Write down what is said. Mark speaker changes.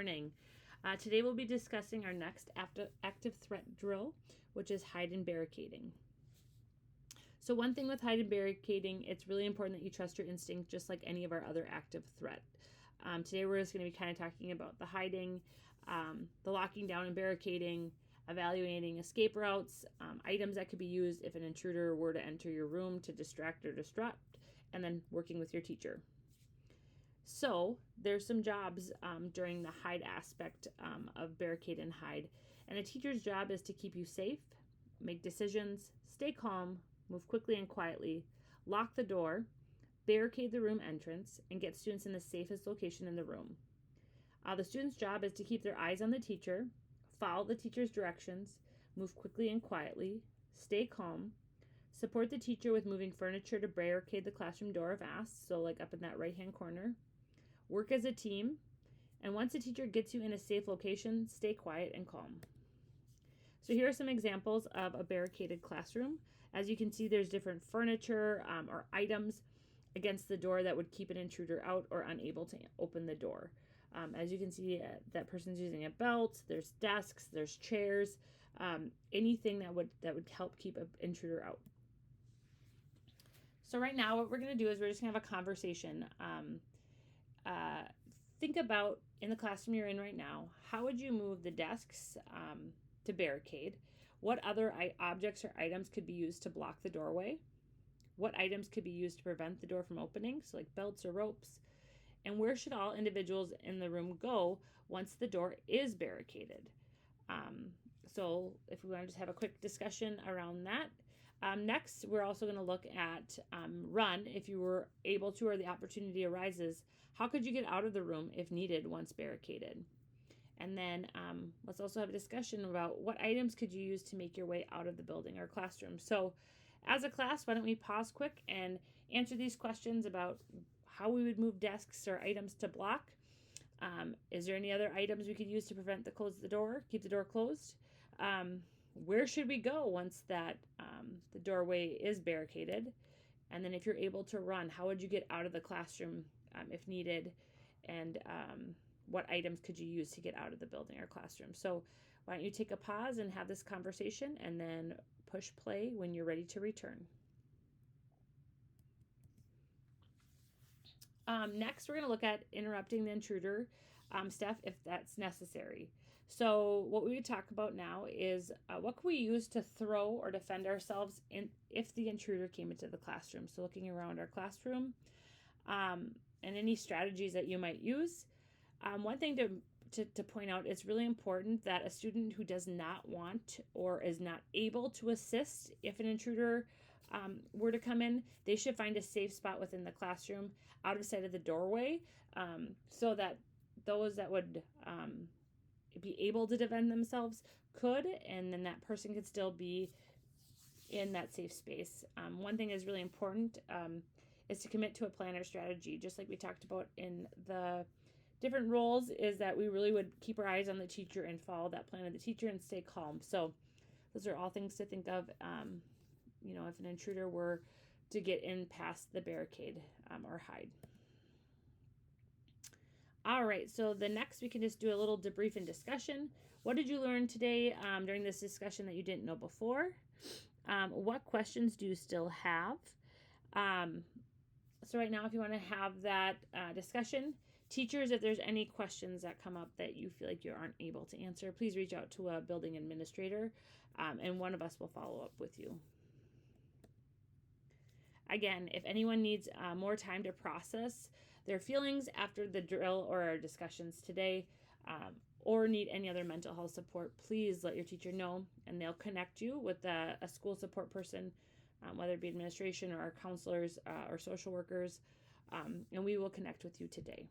Speaker 1: Morning. Today we'll be discussing our next active threat drill, which is hide and barricading. So one thing with hide and barricading, it's really important that you trust your instinct just like any of our other active threat. Today we're just going to be kind of talking about the hiding, the locking down and barricading, evaluating escape routes, items that could be used if an intruder were to enter your room to distract or disrupt, and then working with your teacher. So there's some jobs during the hide aspect of barricade and hide. And a teacher's job is to keep you safe, make decisions, stay calm, move quickly and quietly, lock the door, barricade the room entrance, and get students in the safest location in the room. The student's job is to keep their eyes on the teacher, follow the teacher's directions, move quickly and quietly, stay calm, support the teacher with moving furniture to barricade the classroom door if asked, so like up in that right-hand corner. Work as a team, and once the teacher gets you in a safe location, stay quiet and calm. So here are some examples of a barricaded classroom. As you can see, there's different furniture or items against the door that would keep an intruder out or unable to open the door. As you can see, that person's using a belt, there's desks, there's chairs, anything that would help keep an intruder out. So right now what we're going to do is we're just going to have a conversation. Think about in the classroom you're in right now, how would you move the desks to barricade? What other objects or items could be used to block the doorway? What items could be used to prevent the door from opening, so like belts or ropes? And where should all individuals in the room go once the door is barricaded? So if we want to just have a quick discussion around that. Next, we're also going to look at run. If you were able to or the opportunity arises, how could you get out of the room if needed once barricaded? And then let's also have a discussion about what items could you use to make your way out of the building or classroom. So as a class, why don't we pause quick and answer these questions about how we would move desks or items to block. Is there any other items we could use to prevent keep the door closed? Where should we go once that the doorway is barricaded? And then if you're able to run, how would you get out of the classroom if needed? And what items could you use to get out of the building or classroom? So why don't you take a pause and have this conversation and then push play when you're ready to return. Next, we're going to look at interrupting the intruder stuff if that's necessary. So what we would talk about now is what can we use to throw or defend ourselves if the intruder came into the classroom. So looking around our classroom and any strategies that you might use. One thing to point out, it's really important that a student who does not want or is not able to assist if an intruder were to come in, they should find a safe spot within the classroom out of sight of the doorway so that those that would be able to defend themselves could, and then that person could still be in that safe space. One thing is really important is to commit to a plan or strategy, just like we talked about in the different roles, is that we really would keep our eyes on the teacher and follow that plan of the teacher and stay calm. So those are all things to think of, if an intruder were to get in past the barricade or hide. All right, so the next we can just do a little debrief and discussion. What did you learn today during this discussion that you didn't know before? What questions do you still have? So right now, if you want to have that discussion, teachers, if there's any questions that come up that you feel like you aren't able to answer, please reach out to a building administrator, and one of us will follow up with you. Again, if anyone needs more time to process their feelings after the drill or our discussions today, or need any other mental health support, please let your teacher know, and they'll connect you with a school support person, whether it be administration or our counselors or social workers, and we will connect with you today.